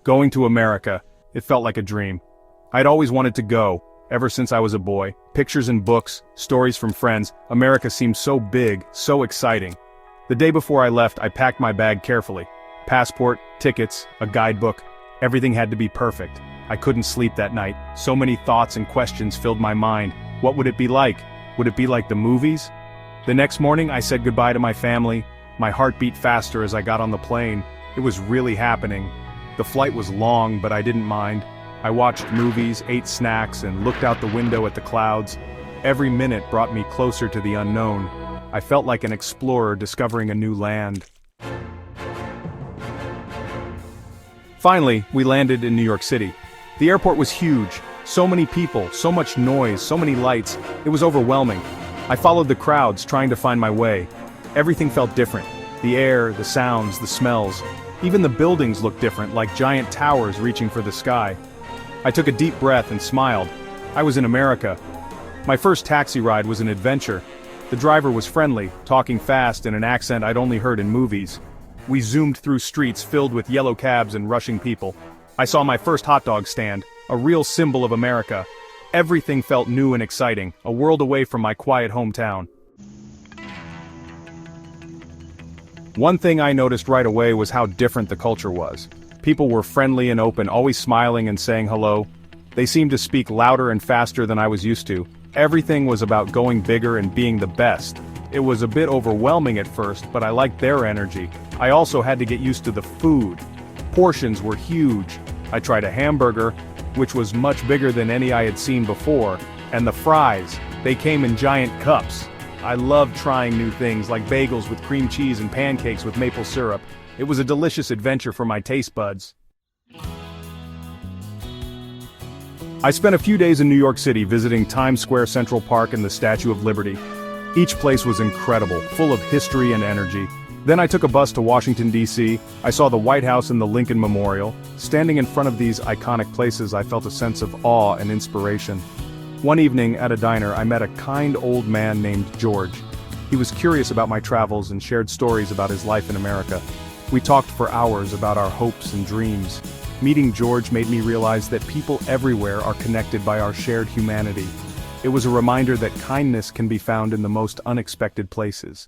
Going to America, it felt like a dream. I'd always wanted to go, ever since I was a boy. Pictures in books, stories from friends, America seemed so big, so exciting. The day before I left, I packed my bag carefully. Passport, tickets, a guidebook, everything had to be perfect. I couldn't sleep that night. So many thoughts and questions filled my mind. What would it be like? Would it be like the movies? The next morning, I said goodbye to my family. My heart beat faster as I got on the plane. It was really happening. The flight was long, but I didn't mind. I watched movies, ate snacks, and looked out the window at the clouds. Every minute brought me closer to the unknown. I felt like an explorer discovering a new land. Finally, we landed in New York City. The airport was huge. So many people, so much noise, so many lights. It was overwhelming. I followed the crowds, trying to find my way. Everything felt different. The air, the sounds, the smells. Even the buildings looked different, like giant towers reaching for the sky. I took a deep breath and smiled. I was in America. My first taxi ride was an adventure. The driver was friendly, talking fast in an accent I'd only heard in movies. We zoomed through streets filled with yellow cabs and rushing people. I saw my first hot dog stand, a real symbol of America. Everything felt new and exciting, a world away from my quiet hometown. One thing I noticed right away was how different the culture was. People were friendly and open, always smiling and saying hello. They seemed to speak louder and faster than I was used to. Everything was about going bigger and being the best. It was a bit overwhelming at first, but I liked their energy. I also had to get used to the food. Portions were huge. I tried a hamburger, which was much bigger than any I had seen before, and the fries, they came in giant cups. I loved trying new things like bagels with cream cheese and pancakes with maple syrup. It was a delicious adventure for my taste buds. I spent a few days in New York City visiting Times Square, Central Park, and the Statue of Liberty. Each place was incredible, full of history and energy. Then I took a bus to Washington, D.C. I saw the White House and the Lincoln Memorial. Standing in front of these iconic places, I felt a sense of awe and inspiration. One evening, at a diner, I met a kind old man named George. He was curious about my travels and shared stories about his life in America. We talked for hours about our hopes and dreams. Meeting George made me realize that people everywhere are connected by our shared humanity. It was a reminder that kindness can be found in the most unexpected places.